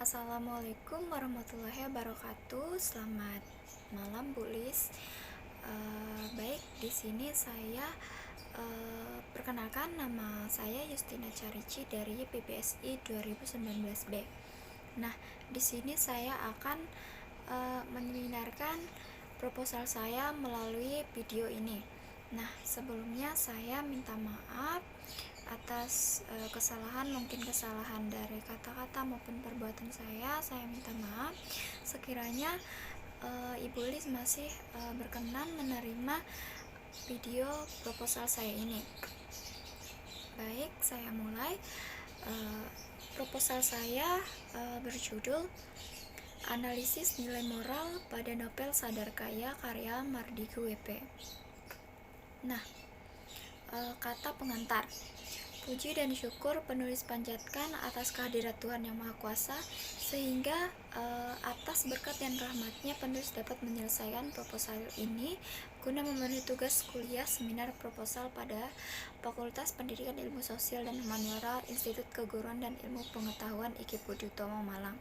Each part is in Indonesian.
Assalamualaikum warahmatullahi wabarakatuh. Selamat malam, Bu Lis. Baik, di sini saya perkenalkan, nama saya Justina Carici dari PPSI 2019B. Nah, di sini saya akan menyinarkan proposal saya melalui video ini. Nah, sebelumnya saya minta maaf atas mungkin kesalahan dari kata-kata maupun perbuatan saya minta maaf. Sekiranya Ibu Lis masih berkenan menerima video proposal saya ini. Baik, saya mulai. Proposal saya berjudul Analisis Nilai Moral pada Novel Sadar Kaya karya Mardigu WP. Nah, kata pengantar. Puji dan syukur penulis panjatkan atas kehadirat Tuhan Yang Maha Kuasa, sehingga atas berkat dan rahmatnya penulis dapat menyelesaikan proposal ini guna memenuhi tugas kuliah seminar proposal pada Fakultas Pendidikan Ilmu Sosial dan Humaniora Institut Keguruan dan Ilmu Pengetahuan IKIP Budi Utomo Malang.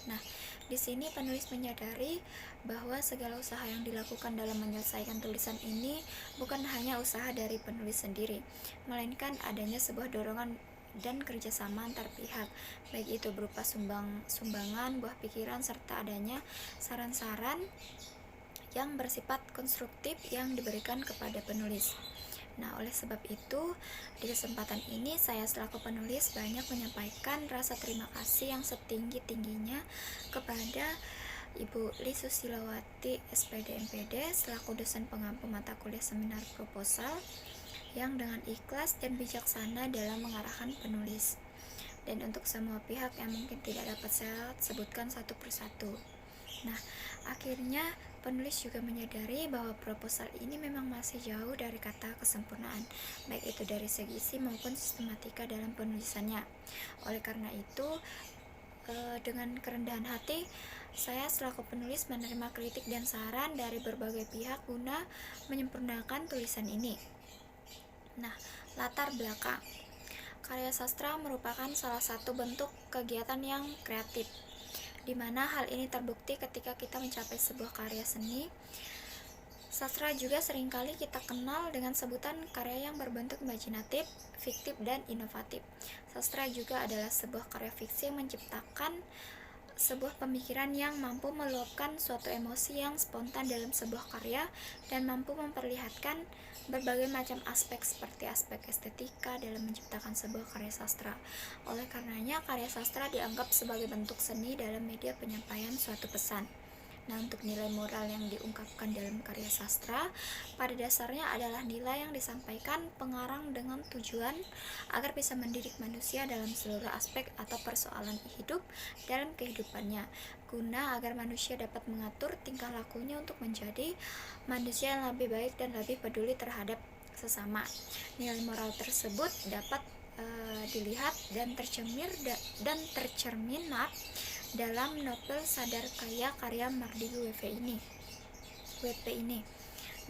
Nah, di sini penulis menyadari bahwa segala usaha yang dilakukan dalam menyelesaikan tulisan ini bukan hanya usaha dari penulis sendiri, melainkan adanya sebuah dorongan dan kerjasama antar pihak, baik itu berupa sumbangan, buah pikiran, serta adanya saran-saran yang bersifat konstruktif yang diberikan kepada penulis. Nah, oleh sebab itu, di kesempatan ini saya selaku penulis banyak menyampaikan rasa terima kasih yang setinggi-tingginya kepada Ibu Lis Susilawati SPD MPD selaku dosen pengampu mata kuliah seminar proposal yang dengan ikhlas dan bijaksana dalam mengarahkan penulis. Dan untuk semua pihak yang mungkin tidak dapat saya sebutkan satu persatu. Nah, akhirnya penulis juga menyadari bahwa proposal ini memang masih jauh dari kata kesempurnaan, baik itu dari segi isi maupun sistematika dalam penulisannya. Oleh karena itu, dengan kerendahan hati, saya selaku penulis menerima kritik dan saran dari berbagai pihak guna menyempurnakan tulisan ini. Nah, latar belakang. Karya sastra merupakan salah satu bentuk kegiatan yang kreatif, di mana hal ini terbukti ketika kita mencapai sebuah karya seni. Sastra juga seringkali kita kenal dengan sebutan karya yang berbentuk imajinatif, fiktif, dan inovatif. Sastra juga adalah sebuah karya fiksi yang menciptakan sebuah pemikiran yang mampu meluapkan suatu emosi yang spontan dalam sebuah karya dan mampu memperlihatkan berbagai macam aspek seperti aspek estetika dalam menciptakan sebuah karya sastra. Oleh karenanya, karya sastra dianggap sebagai bentuk seni dalam media penyampaian suatu pesan. Nah, untuk nilai moral yang diungkapkan dalam karya sastra pada dasarnya adalah nilai yang disampaikan pengarang dengan tujuan agar bisa mendidik manusia dalam seluruh aspek atau persoalan hidup dalam kehidupannya, guna agar manusia dapat mengatur tingkah lakunya untuk menjadi manusia yang lebih baik dan lebih peduli terhadap sesama. Nilai moral tersebut dapat dilihat dan tercermin dalam novel Sadar Kaya karya Mardigu WP ini.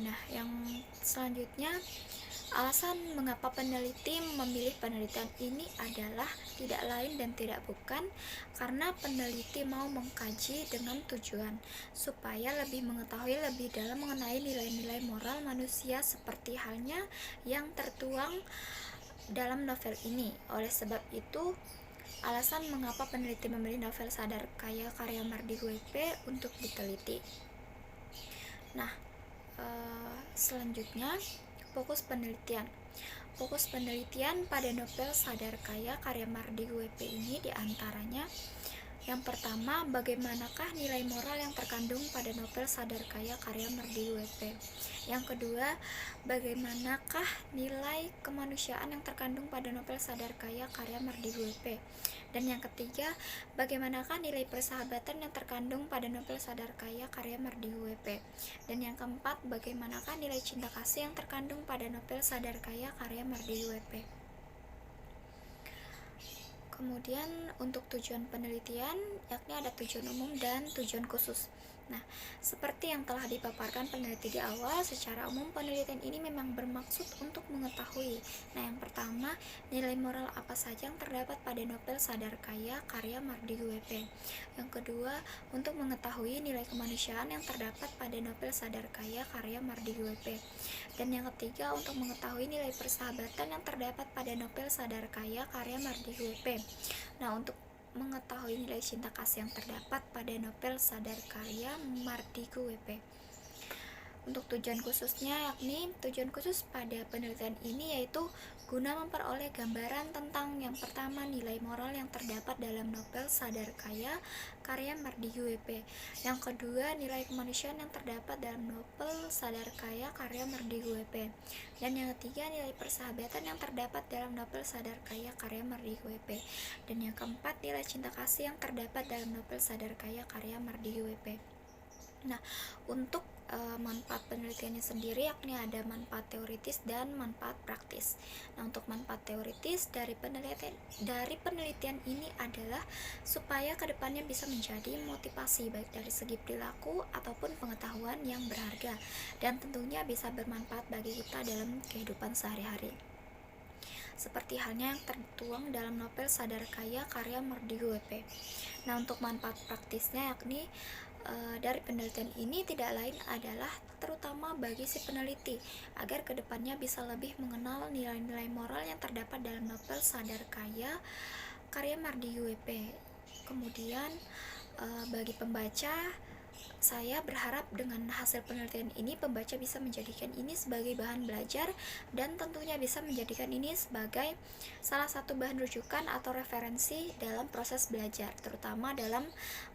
Nah, yang selanjutnya, alasan mengapa peneliti memilih penelitian ini adalah tidak lain dan tidak bukan karena peneliti mau mengkaji dengan tujuan supaya lebih mengetahui lebih dalam mengenai nilai-nilai moral manusia seperti halnya yang tertuang dalam novel ini. Oleh sebab itu, alasan mengapa peneliti memilih novel Sadar Kaya karya Mardigu WP untuk diteliti. Nah, selanjutnya, fokus penelitian. Fokus penelitian pada novel Sadar Kaya karya Mardigu WP ini diantaranya: yang pertama, bagaimanakah nilai moral yang terkandung pada novel Sadar Kaya karya Mardigu WP. Yang kedua, bagaimanakah nilai kemanusiaan yang terkandung pada novel Sadar Kaya karya Mardigu WP. Dan yang ketiga, bagaimanakah nilai persahabatan yang terkandung pada novel Sadar Kaya karya Mardigu WP. Dan yang keempat, bagaimanakah nilai cinta kasih yang terkandung pada novel Sadar Kaya karya Mardigu WP. Kemudian untuk tujuan penelitian, yakni ada tujuan umum dan tujuan khusus. Nah, seperti yang telah dipaparkan peneliti di awal, secara umum penelitian ini memang bermaksud untuk mengetahui. Nah, yang pertama, nilai moral apa saja yang terdapat pada novel Sadar Kaya karya Mardi WP. Yang kedua, untuk mengetahui nilai kemanusiaan yang terdapat pada novel Sadar Kaya karya Mardi WP. Dan yang ketiga, untuk mengetahui nilai persahabatan yang terdapat pada novel Sadar Kaya karya Mardi WP. Nah, untuk mengetahui nilai cinta kasih yang terdapat pada novel Sadar karya Mardigu WP. Untuk tujuan khususnya, yakni tujuan khusus pada penelitian ini yaitu guna memperoleh gambaran tentang yang pertama nilai moral yang terdapat dalam novel Sadar Kaya karya Mardigu WP. Yang kedua, nilai kemanusiaan yang terdapat dalam novel Sadar Kaya karya Mardigu WP. Dan yang ketiga, nilai persahabatan yang terdapat dalam novel Sadar Kaya karya Mardigu WP. Dan yang keempat, nilai cinta kasih yang terdapat dalam novel Sadar Kaya karya Mardigu WP. Nah, untuk manfaat penelitiannya sendiri yakni ada manfaat teoritis dan manfaat praktis. Nah, untuk manfaat teoritis dari penelitian ini adalah supaya kedepannya bisa menjadi motivasi baik dari segi perilaku ataupun pengetahuan yang berharga, dan tentunya bisa bermanfaat bagi kita dalam kehidupan sehari-hari. Seperti halnya yang tertuang dalam novel Sadar Kaya karya Mardigu WP. Nah, untuk manfaat praktisnya yakni dari penelitian ini tidak lain adalah terutama bagi si peneliti agar kedepannya bisa lebih mengenal nilai-nilai moral yang terdapat dalam novel Sadar Kaya karya Mardigu WP. Kemudian bagi pembaca, saya berharap dengan hasil penelitian ini pembaca bisa menjadikan ini sebagai bahan belajar dan tentunya bisa menjadikan ini sebagai salah satu bahan rujukan atau referensi dalam proses belajar, terutama dalam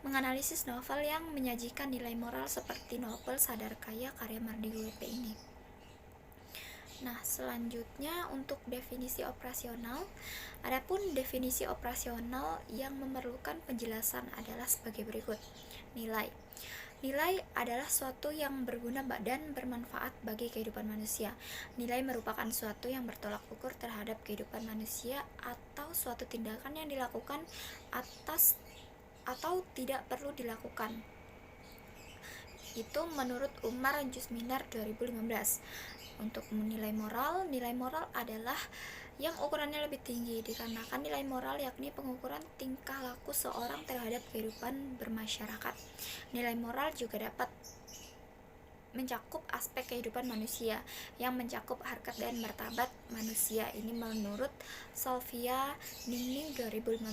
menganalisis novel yang menyajikan nilai moral seperti novel Sadar Kaya karya Mardigu WP ini. Nah, selanjutnya untuk definisi operasional. Adapun definisi operasional yang memerlukan penjelasan adalah sebagai berikut. Nilai adalah suatu yang berguna dan bermanfaat bagi kehidupan manusia. Nilai merupakan suatu yang bertolak ukur terhadap kehidupan manusia atau suatu tindakan yang dilakukan atas atau tidak perlu dilakukan. Itu menurut Umar Jusminar 2015. Untuk nilai moral adalah yang ukurannya lebih tinggi dikarenakan nilai moral yakni pengukuran tingkah laku seorang terhadap kehidupan bermasyarakat. Nilai moral juga dapat mencakup aspek kehidupan manusia yang mencakup harkat dan martabat manusia. Ini menurut Sofia Ningning 2015.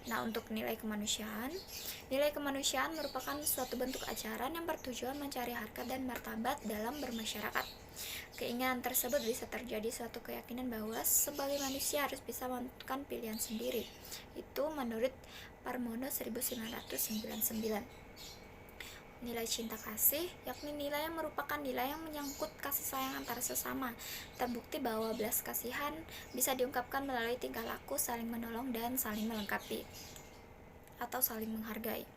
Nah, untuk nilai kemanusiaan merupakan suatu bentuk ajaran yang bertujuan mencari harkat dan martabat dalam bermasyarakat. Keinginan tersebut bisa terjadi suatu keyakinan bahwa sebagai manusia harus bisa menentukan pilihan sendiri. Itu menurut Parmono 1999. Nilai cinta kasih yakni nilai yang merupakan nilai yang menyangkut kasih sayang antar sesama. Terbukti bahwa belas kasihan bisa diungkapkan melalui tingkah laku saling menolong dan saling melengkapi atau saling menghargai.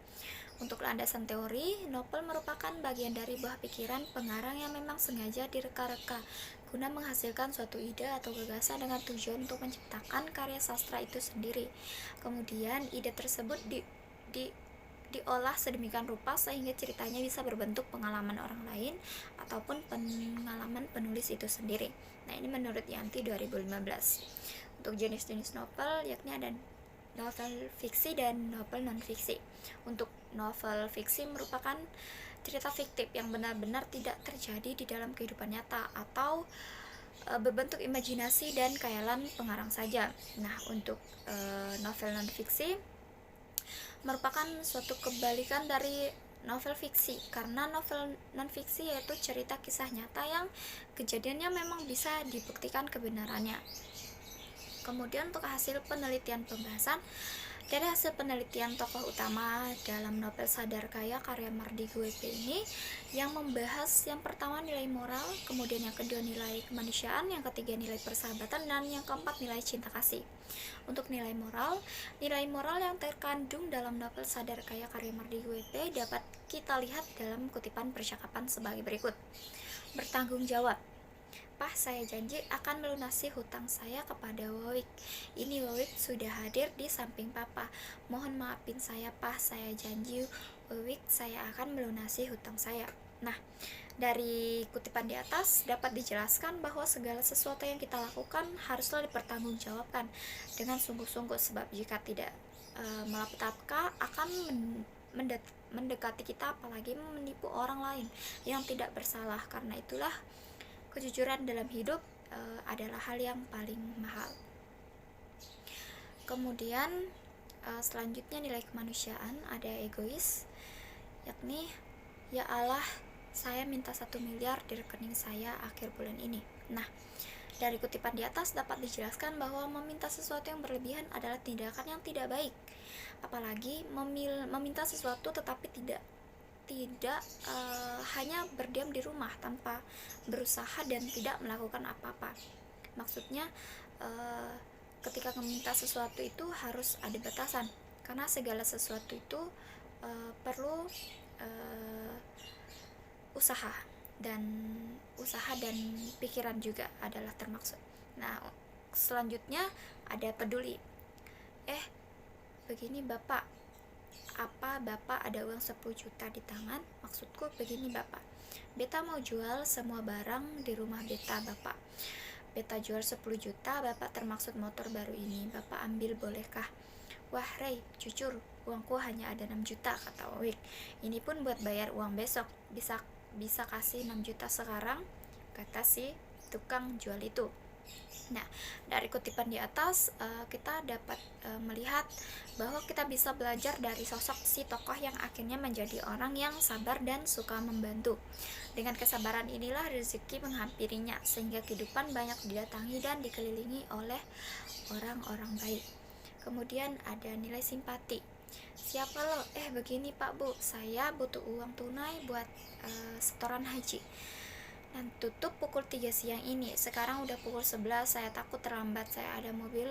Untuk landasan teori, novel merupakan bagian dari buah pikiran pengarang yang memang sengaja direka-reka guna menghasilkan suatu ide atau gagasan dengan tujuan untuk menciptakan karya sastra itu sendiri. Kemudian ide tersebut diolah sedemikian rupa sehingga ceritanya bisa berbentuk pengalaman orang lain ataupun pengalaman penulis itu sendiri. Nah, ini menurut Yanti 2015. Untuk jenis-jenis novel yakni ada novel fiksi dan novel non-fiksi. Untuk novel fiksi merupakan cerita fiktif yang benar-benar tidak terjadi di dalam kehidupan nyata atau berbentuk imajinasi dan khayalan pengarang saja. Nah, untuk novel non-fiksi merupakan suatu kebalikan dari novel fiksi, karena novel non-fiksi yaitu cerita kisah nyata yang kejadiannya memang bisa dibuktikan kebenarannya. Kemudian untuk hasil penelitian pembahasan, dari hasil penelitian tokoh utama dalam novel Sadar Kaya karya Mardigu WP ini yang membahas yang pertama nilai moral, kemudian yang kedua nilai kemanusiaan, yang ketiga nilai persahabatan, dan yang keempat nilai cinta kasih. Untuk nilai moral yang terkandung dalam novel Sadar Kaya karya Mardigu WP dapat kita lihat dalam kutipan percakapan sebagai berikut. Bertanggung jawab. Pah, saya janji akan melunasi hutang saya kepada Wawik. Ini Wawik sudah hadir di samping Papa. Mohon maafin saya, Pah. Saya janji, Wawik, saya akan melunasi hutang saya. Nah, dari kutipan di atas dapat dijelaskan bahwa segala sesuatu yang kita lakukan haruslah dipertanggungjawabkan dengan sungguh-sungguh, sebab jika tidak malapetaka akan mendekati kita, apalagi menipu orang lain yang tidak bersalah. Karena itulah kejujuran dalam hidup adalah hal yang paling mahal. Kemudian selanjutnya nilai kemanusiaan, ada egois, yakni ya Allah, saya minta 1 miliar di rekening saya akhir bulan ini. Nah, dari kutipan di atas dapat dijelaskan bahwa meminta sesuatu yang berlebihan adalah tindakan yang tidak baik. Apalagi meminta sesuatu tetapi tidak hanya berdiam di rumah tanpa berusaha dan tidak melakukan apa-apa. Maksudnya ketika meminta sesuatu itu harus ada batasan, karena segala sesuatu itu perlu usaha dan pikiran juga adalah termaksud. Nah, selanjutnya ada peduli. Begini Bapak, apa Bapak ada uang 10 juta di tangan? Maksudku begini Bapak, Beta mau jual semua barang di rumah Beta Bapak. Beta jual 10 juta, Bapak termaksud motor baru ini, Bapak ambil bolehkah? Wah Rey, jujur uangku hanya ada 6 juta, kata Wawik. Ini pun buat bayar uang besok, bisa kasih 6 juta sekarang, kata si tukang jual itu. Nah, dari kutipan di atas kita dapat melihat bahwa kita bisa belajar dari sosok si tokoh yang akhirnya menjadi orang yang sabar dan suka membantu. Dengan kesabaran inilah rezeki menghampirinya, sehingga kehidupan banyak didatangi dan dikelilingi oleh orang-orang baik. Kemudian ada nilai simpati. Siapa lo? Begini Pak Bu, saya butuh uang tunai buat setoran haji. Dan tutup pukul 3 siang ini. Sekarang udah pukul 11, saya takut terlambat. Saya ada mobil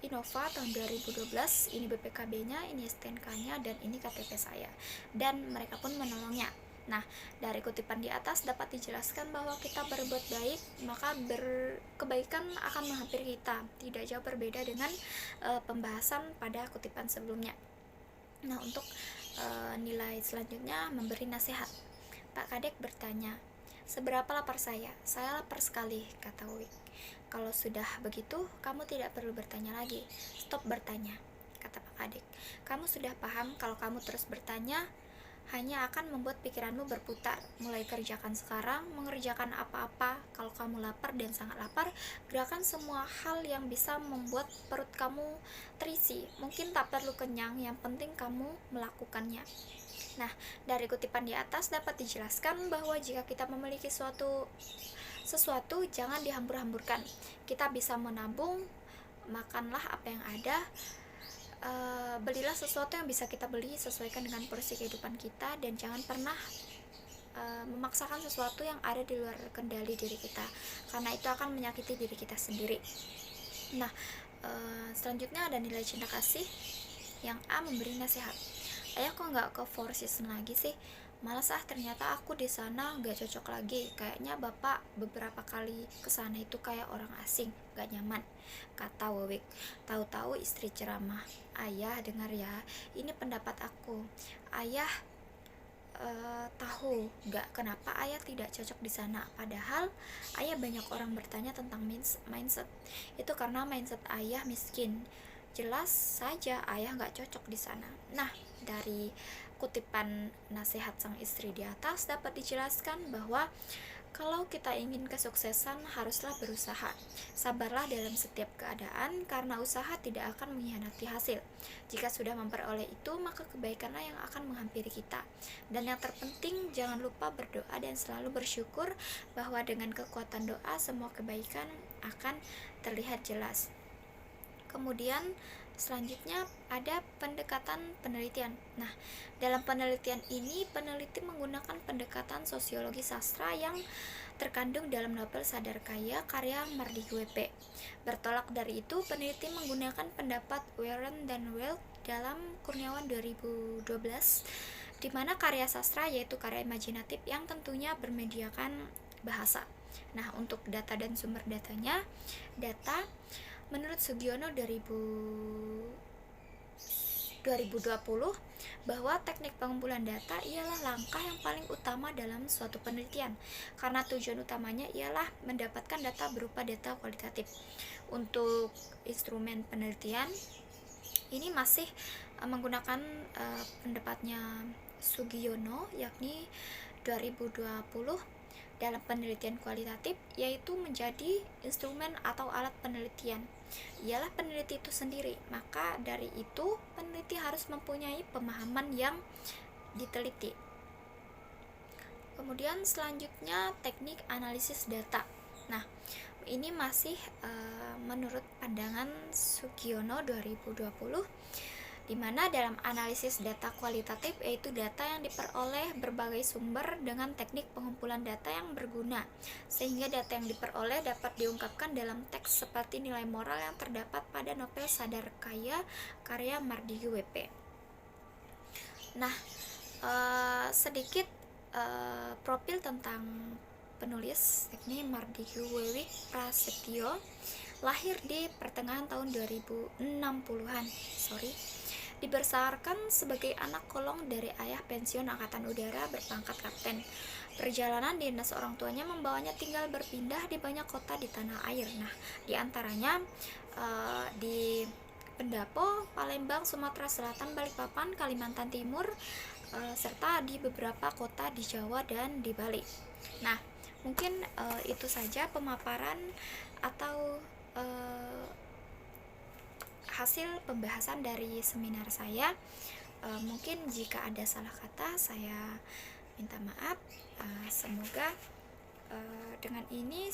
Innova tahun 2012, ini BPKB-nya, ini STNK-nya, dan ini KTP saya. Dan mereka pun menolongnya. Nah, dari kutipan di atas dapat dijelaskan bahwa kita berbuat baik, maka kebaikan akan menghampiri kita. Tidak jauh berbeda dengan pembahasan pada kutipan sebelumnya. Nah, untuk nilai selanjutnya, memberi nasihat. Pak Kadek bertanya, seberapa lapar saya? Saya lapar sekali, kata Wik. Kalau sudah begitu, kamu tidak perlu bertanya lagi. Stop bertanya, kata Pak Kadek. Kamu sudah paham kalau kamu terus bertanya, hanya akan membuat pikiranmu berputar. Mulai kerjakan sekarang, mengerjakan apa-apa. Kalau kamu lapar dan sangat lapar, gerakan semua hal yang bisa membuat perut kamu terisi. Mungkin tak perlu kenyang, yang penting kamu melakukannya. Nah, dari kutipan di atas dapat dijelaskan bahwa jika kita memiliki sesuatu jangan dihambur-hamburkan. Kita bisa menabung, makanlah apa yang ada, belilah sesuatu yang bisa kita beli, sesuaikan dengan porsi kehidupan kita, dan jangan pernah memaksakan sesuatu yang ada di luar kendali diri kita, karena itu akan menyakiti diri kita sendiri. Nah, selanjutnya ada nilai cinta kasih. Yang A, memberi nasihat. Ayah kok nggak ke Four Seasons lagi sih? Malas ternyata aku di sana nggak cocok lagi. Kayaknya bapak beberapa kali kesana itu kayak orang asing, nggak nyaman, kata Wawik. Tahu-tahu istri ceramah. Ayah dengar ya, ini pendapat aku. Ayah tahu nggak kenapa ayah tidak cocok di sana? Padahal ayah banyak orang bertanya tentang mindset. Itu karena mindset ayah miskin. Jelas saja ayah nggak cocok di sana. Nah, dari kutipan nasihat sang istri di atas dapat dijelaskan bahwa kalau kita ingin kesuksesan haruslah berusaha. Sabarlah dalam setiap keadaan, karena usaha tidak akan mengkhianati hasil. Jika sudah memperoleh itu, maka kebaikanlah yang akan menghampiri kita. Dan yang terpenting, jangan lupa berdoa dan selalu bersyukur bahwa dengan kekuatan doa semua kebaikan akan terlihat jelas. Kemudian selanjutnya ada pendekatan penelitian. Nah, dalam penelitian ini peneliti menggunakan pendekatan sosiologi sastra yang terkandung dalam novel Sadar Kaya karya Mardiki W.P. Bertolak dari itu, peneliti menggunakan pendapat Warren dan Wells dalam Kurniawan 2012, di mana karya sastra yaitu karya imajinatif yang tentunya bermediakan bahasa. Nah, untuk data dan sumber datanya, data menurut Sugiono 2020 bahwa teknik pengumpulan data ialah langkah yang paling utama dalam suatu penelitian, karena tujuan utamanya ialah mendapatkan data berupa data kualitatif. Untuk instrumen penelitian ini masih menggunakan pendapatnya Sugiono, yakni 2020 dalam penelitian kualitatif, yaitu menjadi instrumen atau alat penelitian ialah peneliti itu sendiri. Maka dari itu peneliti harus mempunyai pemahaman yang diteliti. Kemudian selanjutnya teknik analisis data. Nah, ini masih menurut pandangan Sugiono 2020, di mana dalam analisis data kualitatif yaitu data yang diperoleh berbagai sumber dengan teknik pengumpulan data yang berguna, sehingga data yang diperoleh dapat diungkapkan dalam teks seperti nilai moral yang terdapat pada novel Sadar Kaya karya Mardigu WP. Nah, sedikit profil tentang penulis, yakni Mardigu Wewi Prasetyo, lahir di pertengahan tahun 2060-an. Dibesarkan sebagai anak kolong dari ayah pensiun Angkatan Udara berpangkat kapten. Perjalanan dinas orang tuanya membawanya tinggal berpindah di banyak kota di tanah air. Nah, diantaranya di Pendapo, Palembang, Sumatera Selatan, Balikpapan, Kalimantan Timur, serta di beberapa kota di Jawa dan di Bali. Nah, mungkin itu saja pemaparan atau hasil pembahasan dari seminar saya. Mungkin jika ada salah kata saya minta maaf. Semoga dengan ini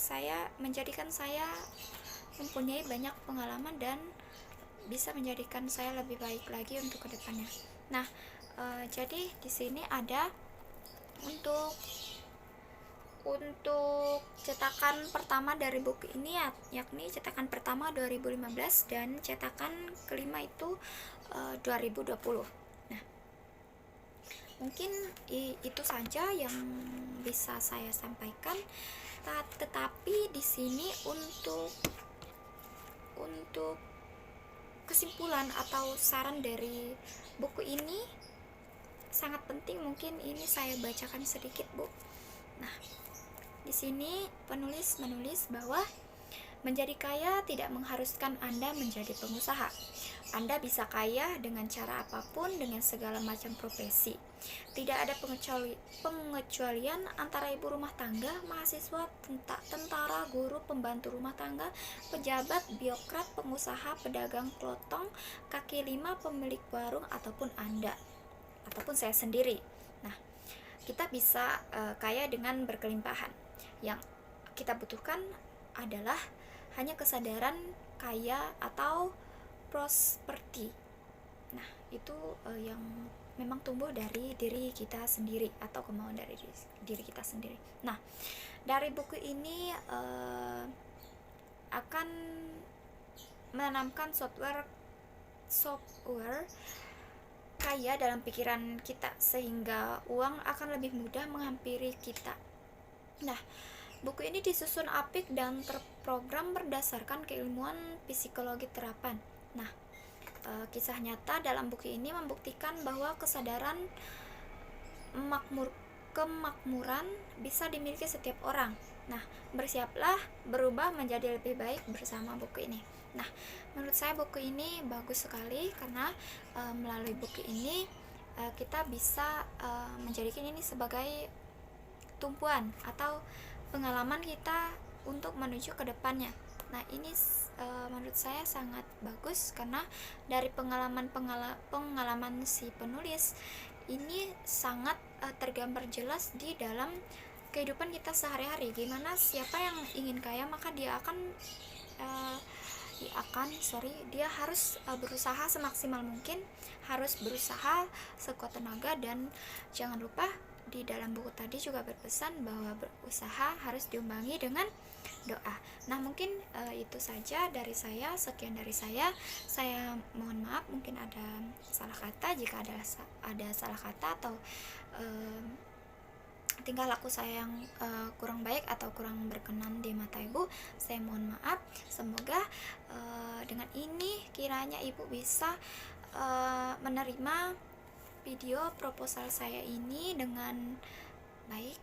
menjadikan saya mempunyai banyak pengalaman dan bisa menjadikan saya lebih baik lagi untuk kedepannya. Nah, jadi di sini ada untuk cetakan pertama dari buku ini, yakni cetakan pertama 2015 dan cetakan kelima itu 2020. Nah, mungkin itu saja yang bisa saya sampaikan. Tetapi di sini untuk kesimpulan atau saran dari buku ini sangat penting, mungkin ini saya bacakan sedikit, Bu. Nah, di sini penulis menulis bahwa menjadi kaya tidak mengharuskan Anda menjadi pengusaha. Anda bisa kaya dengan cara apapun, dengan segala macam profesi. Tidak ada pengecualian antara ibu rumah tangga, mahasiswa, tentara, guru, pembantu rumah tangga, pejabat, birokrat, pengusaha, pedagang kelotong, kaki lima, pemilik warung, ataupun Anda, ataupun saya sendiri. Nah, kita bisa kaya dengan berkelimpahan. Yang kita butuhkan adalah hanya kesadaran kaya atau prosperity. Nah, itu yang memang tumbuh dari diri kita sendiri atau kemauan dari diri kita sendiri. Nah, dari buku ini akan menanamkan software kaya dalam pikiran kita, sehingga uang akan lebih mudah menghampiri kita. Nah, buku ini disusun apik dan terprogram berdasarkan keilmuan psikologi terapan. Nah, kisah nyata dalam buku ini membuktikan bahwa kesadaran kemakmuran bisa dimiliki setiap orang. Nah, bersiaplah berubah menjadi lebih baik bersama buku ini. Nah, menurut saya buku ini bagus sekali karena melalui buku ini kita bisa menjadikan ini sebagai tumpuan atau pengalaman kita untuk menuju ke depannya. Nah, ini menurut saya sangat bagus karena dari pengalaman si penulis ini sangat tergambar jelas di dalam kehidupan kita sehari-hari. Gimana siapa yang ingin kaya, maka dia harus berusaha semaksimal mungkin, harus berusaha sekuat tenaga, dan jangan lupa di dalam buku tadi juga berpesan bahwa berusaha harus diimbangi dengan doa. Nah, mungkin itu saja dari saya. Sekian dari saya. Saya mohon maaf mungkin ada salah kata. Jika ada salah kata atau tingkah laku saya yang kurang baik atau kurang berkenan di mata ibu, saya mohon maaf. Semoga dengan ini kiranya ibu bisa menerima video proposal saya ini dengan baik.